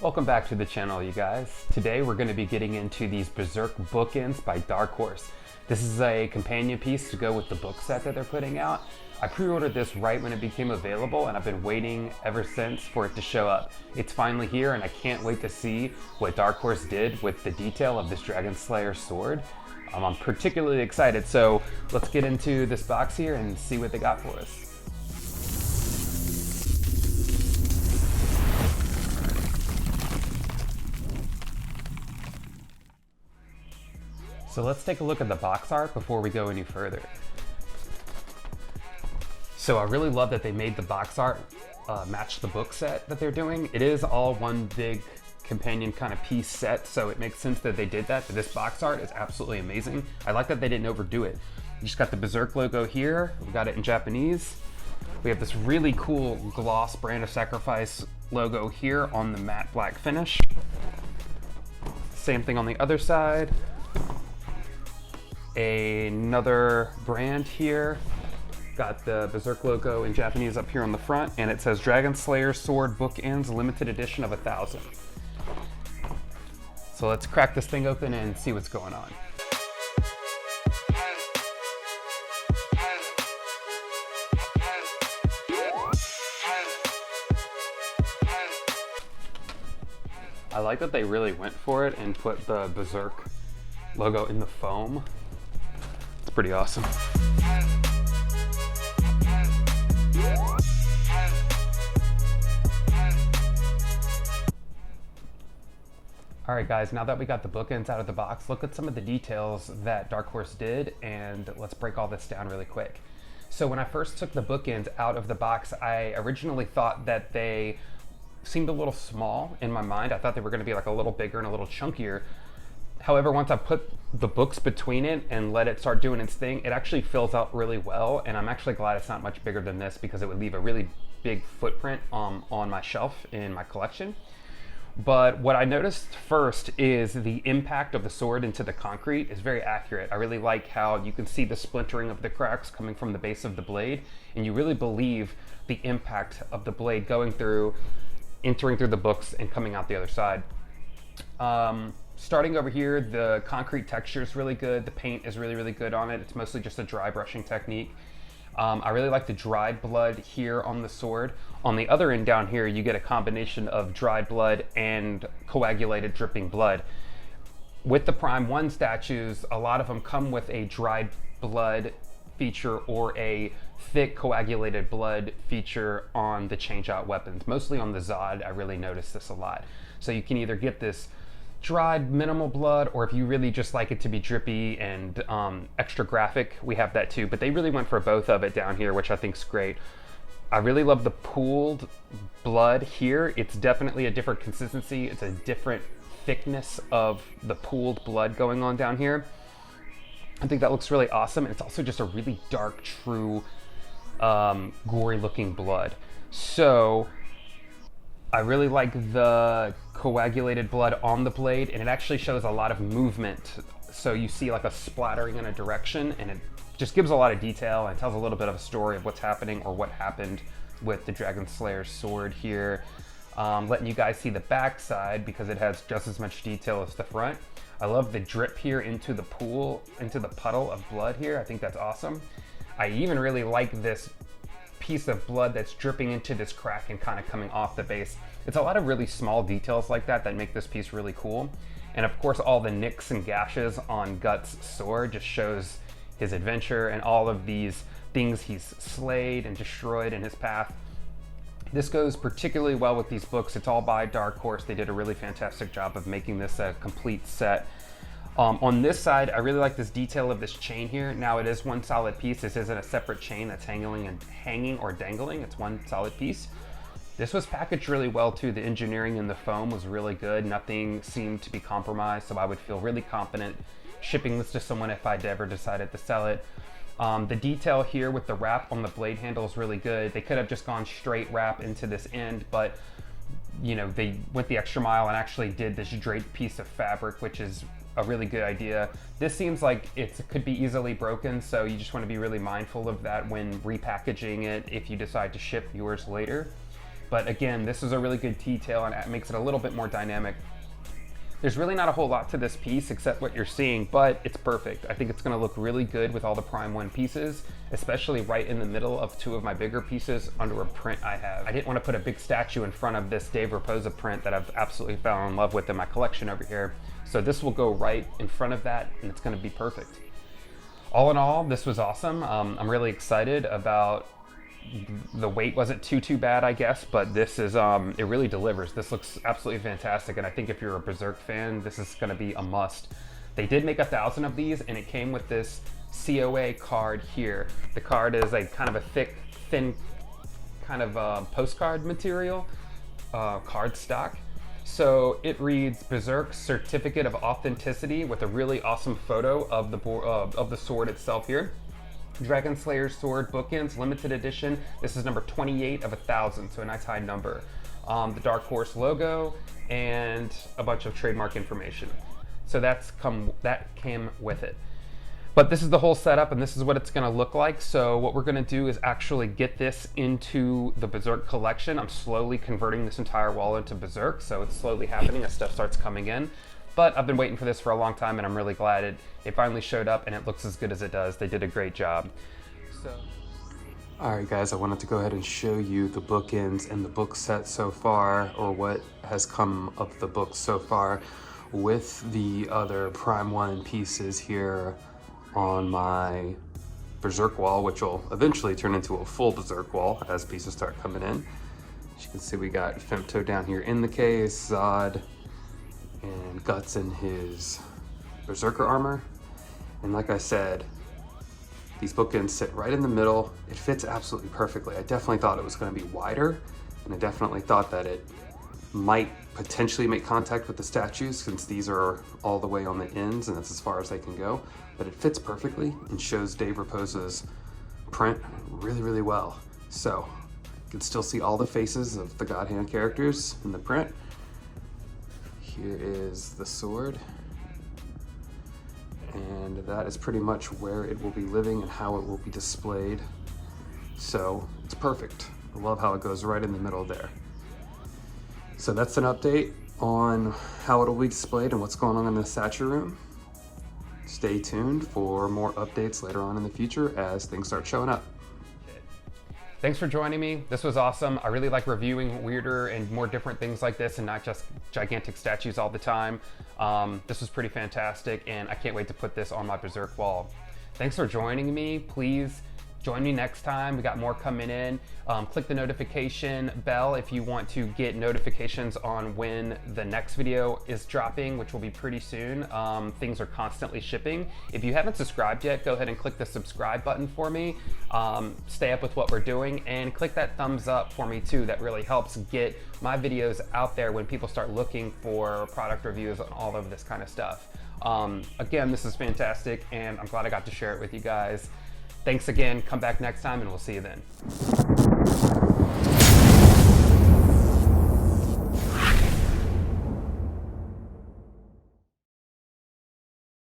Welcome back to the channel, you guys. Today we're going to be getting into these Berserk Bookends by Dark Horse. This is a companion piece to go with the book set that they're putting out. I pre-ordered this right when it became available and I've been waiting ever since for it to show up. It's finally here and I can't wait to see what Dark Horse did with the detail of this Dragon Slayer sword. I'm particularly excited, so let's get into this box here and see what they got for us. So let's take a look at the box art before we go any further. So I really love that they made the box art match the book set that they're doing. It is all one big companion kind of piece set, so it makes sense that they did that. But this box art is absolutely amazing. I like that they didn't overdo it. You just got the Berserk logo here. We got it in Japanese. We have this really cool gloss Brand of Sacrifice logo here on the matte black finish. Same thing on the other side. Another brand here. Got the Berserk logo in Japanese up here on the front, and it says Dragon Slayer Sword Bookends limited edition of 1,000. So let's crack this thing open and see what's going on. I like that they really went for it and put the Berserk logo in the foam. It's pretty awesome. All right guys, now that we got the bookends out of the box, look at some of the details that Dark Horse did, and let's break all this down really quick. So when I first took the bookends out of the box, I originally thought that they seemed a little small in my mind. I thought they were gonna be like a little bigger and a little chunkier. However, once I put the books between it and let it start doing its thing, it actually fills out really well, and I'm actually glad it's not much bigger than this because it would leave a really big footprint on my shelf in my collection. But what I noticed first is the impact of the sword into the concrete is very accurate. I really like how you can see the splintering of the cracks coming from the base of the blade, and you really believe the impact of the blade going through, entering through the books and coming out the other side. Starting over here, the concrete texture is really good. The paint is really, really good on it. It's mostly just a dry brushing technique. I really like the dried blood here on the sword. On the other end down here, you get a combination of dried blood and coagulated dripping blood. With the Prime 1 statues, a lot of them come with a dried blood feature or a thick coagulated blood feature on the change-out weapons. Mostly on the Zod, I really noticed this a lot. So you can either get this dried minimal blood, or if you really just like it to be drippy and extra graphic, we have that too. But they really went for both of it down here, which I think is great. I really love the pooled blood here. It's definitely a different consistency. It's a different thickness of the pooled blood going on down here. I think that looks really awesome. And it's also just a really dark, true, gory looking blood. So I really like the coagulated blood on the blade, and it actually shows a lot of movement. So you see like a splattering in a direction, and it just gives a lot of detail and tells a little bit of a story of what's happening or what happened with the Dragon Slayer sword here. Letting you guys see the back side because it has just as much detail as the front. I love the drip here into the pool, into the puddle of blood here. I think that's awesome. I even really like this piece of blood that's dripping into this crack and kind of coming off the base. It's a lot of really small details like that that make this piece really cool. And of course, all the nicks and gashes on Guts' sword just shows his adventure and all of these things he's slayed and destroyed in his path. This goes particularly well with these books. It's all by Dark Horse. They did a really fantastic job of making this a complete set. On this side, I really like this detail of this chain here. Now it is one solid piece. This isn't a separate chain that's hanging or dangling. It's one solid piece. This was packaged really well too. The engineering in the foam was really good. Nothing seemed to be compromised, so I would feel really confident shipping this to someone if I ever decided to sell it. The detail here with the wrap on the blade handle is really good. They could have just gone straight wrap into this end, but you know, they went the extra mile and actually did this draped piece of fabric, which is a really good idea. This seems like it could be easily broken, so you just want to be really mindful of that when repackaging it if you decide to ship yours later. But again, this is a really good detail and it makes it a little bit more dynamic. There's really not a whole lot to this piece except what you're seeing, but it's perfect. I think it's gonna look really good with all the Prime 1 pieces, especially right in the middle of two of my bigger pieces under a print I have. I didn't wanna put a big statue in front of this Dave Raposa print that I've absolutely fallen in love with in my collection over here. So this will go right in front of that and it's gonna be perfect. All in all, this was awesome. I'm really excited about the weight wasn't too bad, I guess, but this is it really delivers. This looks absolutely fantastic, and I think if you're a Berserk fan, this is going to be a must. They did make 1,000 of these, and it came with this COA card here. The card is a kind of a thick, thin kind of postcard material, card stock. So it reads Berserk Certificate of Authenticity with a really awesome photo of the sword itself here. Dragon Slayer Sword Bookends, limited edition. This is number 28 of 1,000, so a nice high number. The Dark Horse logo and a bunch of trademark information. So that came with it. But this is the whole setup and this is what it's gonna look like. So what we're gonna do is actually get this into the Berserk collection. I'm slowly converting this entire wall into Berserk, so it's slowly happening as stuff starts coming in. But I've been waiting for this for a long time and I'm really glad it finally showed up and it looks as good as it does. They did a great job. Alright guys, I wanted to go ahead and show you the bookends and the book set so far, or what has come of the book so far, with the other Prime 1 pieces here on my Berserk wall, which will eventually turn into a full Berserk wall as pieces start coming in. As you can see, we got Femto down here in the case, Zod, and Guts in his Berserker armor. And like I said, these bookends sit right in the middle. It fits absolutely perfectly. I definitely thought it was going to be wider, and I definitely thought that it might potentially make contact with the statues since these are all the way on the ends and that's as far as they can go. But it fits perfectly and shows Dave Raposa's print really well. So you can still see all the faces of the God Hand characters in the print. Here is the sword, and that is pretty much where it will be living and how it will be displayed. So it's perfect. I love how it goes right in the middle there. So that's an update on how it'll be displayed and what's going on in the statue room. Stay tuned for more updates later on in the future as things start showing up. Thanks for joining me. This was awesome. I really like reviewing weirder and more different things like this and not just gigantic statues all the time. This was pretty fantastic and I can't wait to put this on my Berserk wall. Thanks for joining me. Please join me next time. We got more coming in. Click the notification bell if you want to get notifications on when the next video is dropping, which will be pretty soon. Things are constantly shipping. If you haven't subscribed yet, go ahead and click the subscribe button for me. Stay up with what we're doing and click that thumbs up for me too. That really helps get my videos out there when people start looking for product reviews and all of this kind of stuff. Again, this is fantastic and I'm glad I got to share it with you guys. Thanks again. Come back next time and we'll see you then.